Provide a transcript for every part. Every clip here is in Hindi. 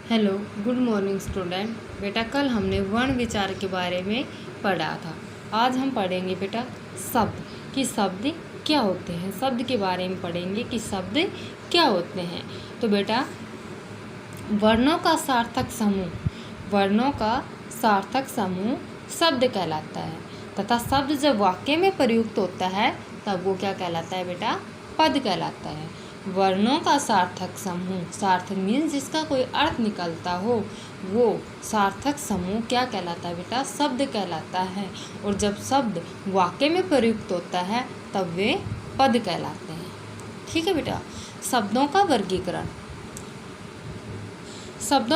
Hello, good morning student. बेटा कल हमने वर्ण विचार के बारे में पढ़ा था। आज हम पढ़ेंगे बेटा शब्द कि शब्द क्या होते हैं। शब्द के बारे में पढ़ेंगे कि शब्द क्या होते हैं। तो बेटा वर्णों का सार्थक समूह शब्द कहलाता है तथा शब्द जब वाक्य में प्रयुक्त होता है तब वो क्या कहलाता है बेटा, पद कहलाता है। वर्णों का सार्थक समूह, सार्थक मीन्स जिसका कोई अर्थ निकलता हो, वो सार्थक समूह क्या कहलाता है बेटा, शब्द कहलाता है। और जब शब्द वाक्य में प्रयुक्त होता है तब वे पद कहलाते हैं। ठीक है बेटा। शब्दों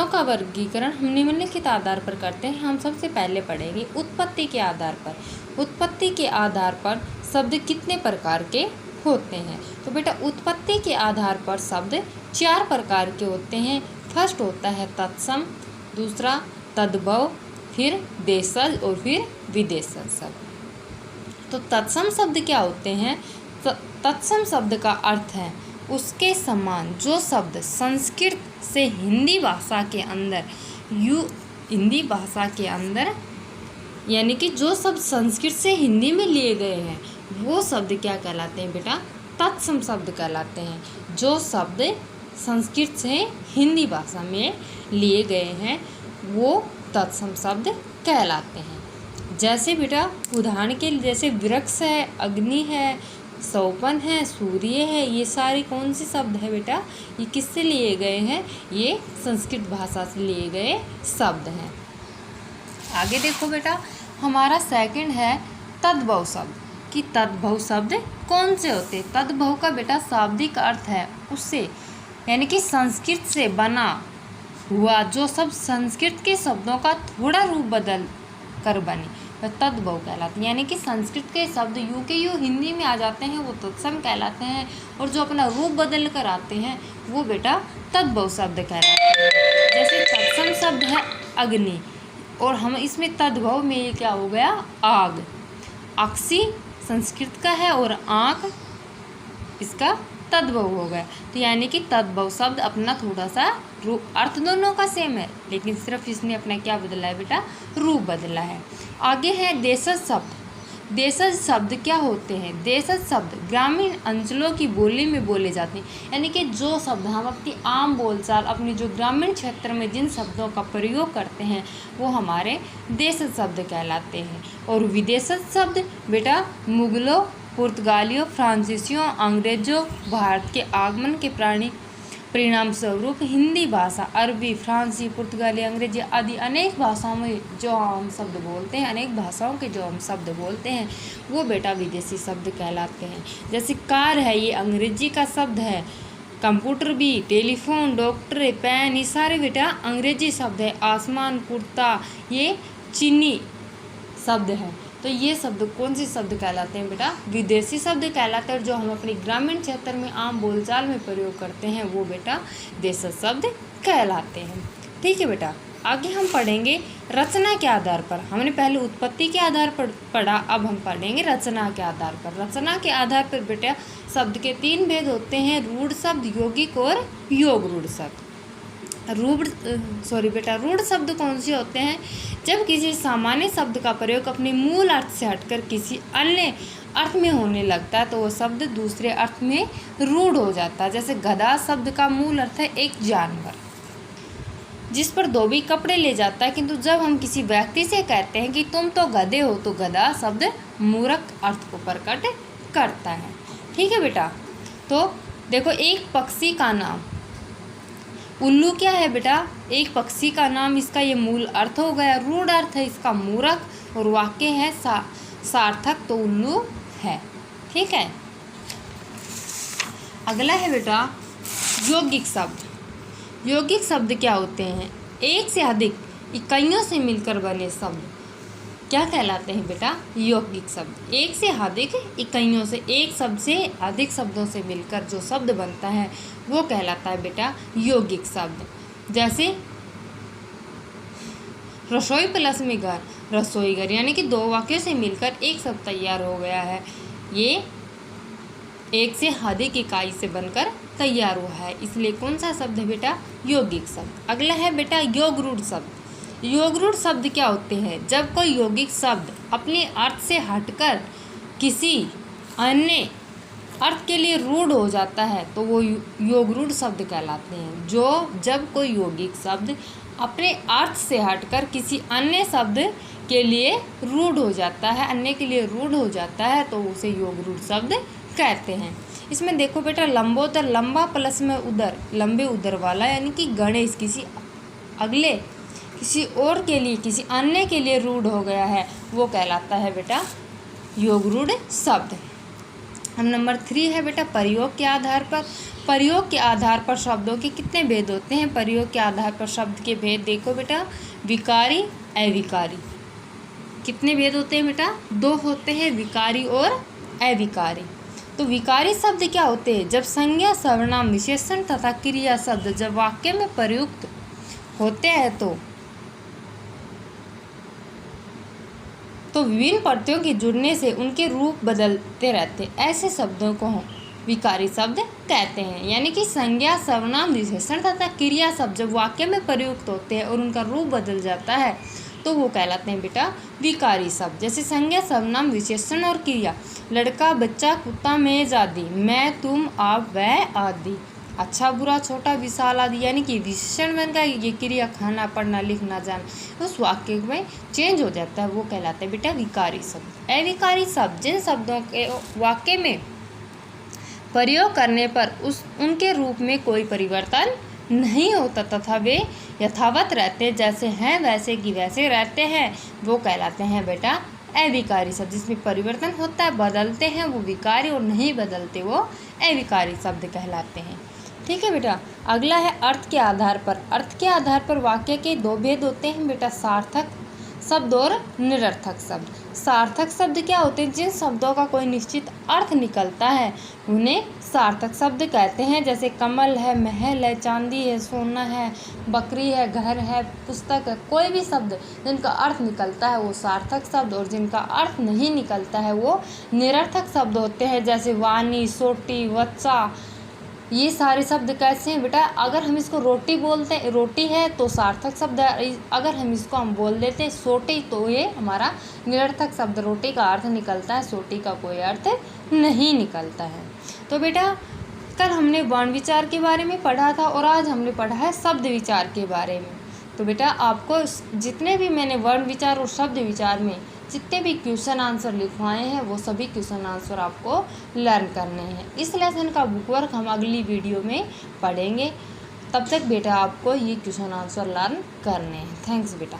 का वर्गीकरण हम निम्नलिखित आधार पर करते हैं। हम सबसे पहले पढ़ेंगे उत्पत्ति के आधार पर। उत्पत्ति के आधार पर शब्द कितने प्रकार के होते हैं। तो बेटा उत्पत्ति के आधार पर शब्द 4 प्रकार के होते हैं। फर्स्ट होता है तत्सम, दूसरा तद्भव, फिर देशज और फिर विदेशज शब्द। तो तत्सम शब्द क्या होते हैं। तत्सम शब्द का अर्थ है उसके समान जो शब्द संस्कृत से हिंदी भाषा के अंदर यानी कि जो शब्द संस्कृत से हिंदी में लिए गए हैं वो शब्द क्या कहलाते हैं बेटा, तत्सम शब्द कहलाते हैं। जो शब्द संस्कृत से हिंदी भाषा में लिए गए हैं वो तत्सम शब्द कहलाते हैं। जैसे बेटा उदाहरण के लिए जैसे वृक्ष है, अग्नि है, सौपन है, सूर्य है, ये सारी कौन सी शब्द है बेटा, ये किससे लिए गए हैं, ये संस्कृत भाषा से लिए गए शब्द हैं। आगे देखो बेटा हमारा सेकंड है तद्भव शब्द कि तद्भव शब्द कौन से होते हैं। तद्भव का बेटा शाब्दिक अर्थ है उससे यानी कि संस्कृत से बना हुआ जो सब संस्कृत के शब्दों का थोड़ा रूप बदल कर बने वह तद्भव कहलाते हैं। यानी कि संस्कृत के शब्द यूं के यूं हिंदी में आ जाते हैं वो तत्सम कहलाते हैं और जो अपना रूप बदल कर आते हैं वो बेटा तद्भव शब्द कहलाते हैं। जैसे तत्सम शब्द है अग्नि और हम इसमें तद्भव में ये क्या हो गया, आग। अक्षी संस्कृत का है और आँख इसका तद्भव हो गया। तो यानी कि तद्भव शब्द अपना थोड़ा सा रूप, अर्थ दोनों का सेम है लेकिन सिर्फ इसने अपना क्या बदला है बेटा, रूप बदला है। आगे है देशज शब्द। देशज शब्द क्या होते हैं। देशज शब्द ग्रामीण अंचलों की बोली में बोले जाते हैं। यानी कि जो शब्द हम अपनी आम बोलचाल अपनी जो ग्रामीण क्षेत्र में जिन शब्दों का प्रयोग करते हैं वो हमारे देशज शब्द कहलाते हैं। और विदेशज शब्द बेटा मुगलों, पुर्तगालियों, फ्रांसीसियों, अंग्रेजों, भारत के आगमन के परिणाम स्वरूप हिंदी भाषा, अरबी, फ्रांसी, पुर्तगाली, अंग्रेजी आदि अनेक भाषाओं में जो हम शब्द बोलते हैं, अनेक भाषाओं के जो हम शब्द बोलते हैं वो बेटा विदेशी शब्द कहलाते हैं। जैसे कार है ये अंग्रेजी का शब्द है, कंप्यूटर भी, टेलीफोन, डॉक्टर, पेन, ये सारे बेटा अंग्रेजी शब्द है। आसमान, कुर्ता ये चीनी शब्द है। तो ये शब्द कौन से शब्द कहलाते हैं बेटा, विदेशी शब्द कहलाते हैं। जो हम अपने ग्रामीण क्षेत्र में आम बोलचाल में प्रयोग करते हैं वो बेटा देशज शब्द कहलाते हैं। ठीक है बेटा। आगे हम पढ़ेंगे रचना के आधार पर। हमने पहले उत्पत्ति के आधार पर पढ़ा, अब हम पढ़ेंगे रचना के आधार पर। रचना के आधार पर बेटा शब्द के 3 भेद होते हैं, रूढ़ शब्द, यौगिक और योग रूढ़ शब्द। रूढ़ शब्द कौन से होते हैं, जब किसी सामान्य शब्द का प्रयोग अपने मूल अर्थ से हटकर किसी अन्य अर्थ में होने लगता है तो वो शब्द दूसरे अर्थ में रूढ़ हो जाता है। जैसे गधा शब्द का मूल अर्थ है एक जानवर जिस पर धोबी कपड़े ले जाता है, किंतु जब हम किसी व्यक्ति से कहते हैं कि तुम तो गधे हो तो गधा शब्द मूर्ख अर्थ को प्रकट करता है। ठीक है बेटा। तो देखो एक पक्षी का नाम उल्लू क्या है बेटा, एक पक्षी का नाम, इसका ये मूल अर्थ हो गया। रूढ़ अर्थ है इसका मूर्ख और वाक्य है सार्थक तो उल्लू है। ठीक है। अगला है बेटा यौगिक शब्द। यौगिक शब्द क्या होते हैं, एक से अधिक इकाइयों से मिलकर बने शब्द क्या कहलाते हैं बेटा, यौगिक शब्द। एक से अधिक इकाइयों से, एक शब्द से अधिक शब्दों से मिलकर जो शब्द बनता है वो कहलाता है बेटा यौगिक शब्द। जैसे रसोई प्लस में घर, रसोई घर, यानी कि 2 वाक्यों से मिलकर एक शब्द तैयार हो गया है, ये एक से अधिक इकाई से बनकर तैयार हुआ है, इसलिए कौन सा शब्द है बेटा? यौगिक शब्द। अगला है बेटा योगरूढ़ शब्द। योगरूढ़ शब्द क्या होते हैं? जब कोई यौगिक शब्द अपने अर्थ से हटकर किसी अन्य अर्थ के लिए रूढ़ हो जाता है तो वो योगरूढ़ शब्द कहलाते हैं। जब कोई यौगिक शब्द अपने अर्थ से हटकर किसी अन्य शब्द के लिए रूढ़ हो जाता है, अन्य के लिए रूढ़ हो जाता है, तो उसे योगरूढ़ शब्द कहते हैं। इसमें देखो बेटा, लंबोदर, लंबा प्लस में उदर, लंबे उदर वाला, यानी कि गणेश किसी अगले, किसी और के लिए, किसी अन्य के लिए रूढ़ हो गया है, वो कहलाता है बेटा योगरूढ़ शब्द। हम नंबर 3 है बेटा प्रयोग के आधार पर। प्रयोग के आधार पर शब्दों के कितने भेद होते हैं? प्रयोग के आधार पर शब्द के भेद देखो बेटा, विकारी, अविकारी। कितने भेद होते हैं बेटा? 2 होते हैं, विकारी और अविकारी। तो विकारी शब्द क्या होते हैं? जब संज्ञा, सर्वनाम, विशेषण तथा क्रिया शब्द जब वाक्य में प्रयुक्त होते हैं तो विभिन्न प्रत्ययों के जुड़ने से उनके रूप बदलते रहते, ऐसे शब्दों को विकारी शब्द कहते हैं। यानी कि संज्ञा, सर्वनाम, विशेषण तथा क्रिया शब्द जब वाक्य में प्रयुक्त होते हैं और उनका रूप बदल जाता है तो वो कहलाते हैं बेटा विकारी शब्द। जैसे संज्ञा, सर्वनाम, विशेषण और क्रिया, लड़का, बच्चा, कुत्ता, मेज आदि, मैं, तुम, आप, वह आदि, अच्छा, बुरा, छोटा, विशाल आदि, यानी कि विशेषण बन गया। ये क्रिया खाना, पढ़ना, लिखना, जाना उस वाक्य में चेंज हो जाता है, वो कहलाता है बेटा विकारी शब्द। अविकारी शब्द जिन शब्दों के वाक्य में प्रयोग करने पर उनके रूप में कोई परिवर्तन नहीं होता तथा वे यथावत रहते, जैसे हैं वैसे की वैसे रहते हैं, वो कहलाते हैं बेटा अविकारी शब्द। जिसमें परिवर्तन होता है, बदलते हैं, वो विकारी, और नहीं बदलते वो अविकारी शब्द कहलाते हैं। ठीक है बेटा। अगला है अर्थ के आधार पर। अर्थ के आधार पर वाक्य के 2 भेद होते हैं बेटा, सार्थक शब्द और निरर्थक शब्द। सार्थक शब्द क्या होते हैं? जिन शब्दों का कोई निश्चित अर्थ निकलता है उन्हें सार्थक शब्द कहते हैं। जैसे कमल है, महल है, चांदी है, सोना है, बकरी है, घर है, पुस्तक है, कोई भी शब्द जिनका अर्थ निकलता है वो सार्थक शब्द, और जिनका अर्थ नहीं निकलता है वो निरर्थक शब्द होते हैं। जैसे वाणी, सोटी, वत्सा, ये सारे शब्द कैसे हैं बेटा? अगर हम इसको रोटी बोलते हैं, रोटी है तो सार्थक शब्द है। अगर हम इसको बोल देते हैं सोटी तो ये हमारा निरर्थक शब्द। रोटी का अर्थ निकलता है, सोटी का कोई अर्थ नहीं निकलता है। तो बेटा कल हमने वर्ण विचार के बारे में पढ़ा था और आज हमने पढ़ा है शब्द विचार के बारे में। तो बेटा आपको जितने भी मैंने वर्ण विचार और शब्द विचार में जितने भी क्वेश्चन आंसर लिखवाए हैं वो सभी क्वेश्चन आंसर आपको लर्न करने हैं। इस लेसन का बुक वर्क हम अगली वीडियो में पढ़ेंगे। तब तक बेटा आपको ये क्वेश्चन आंसर लर्न करने हैं। थैंक्स बेटा।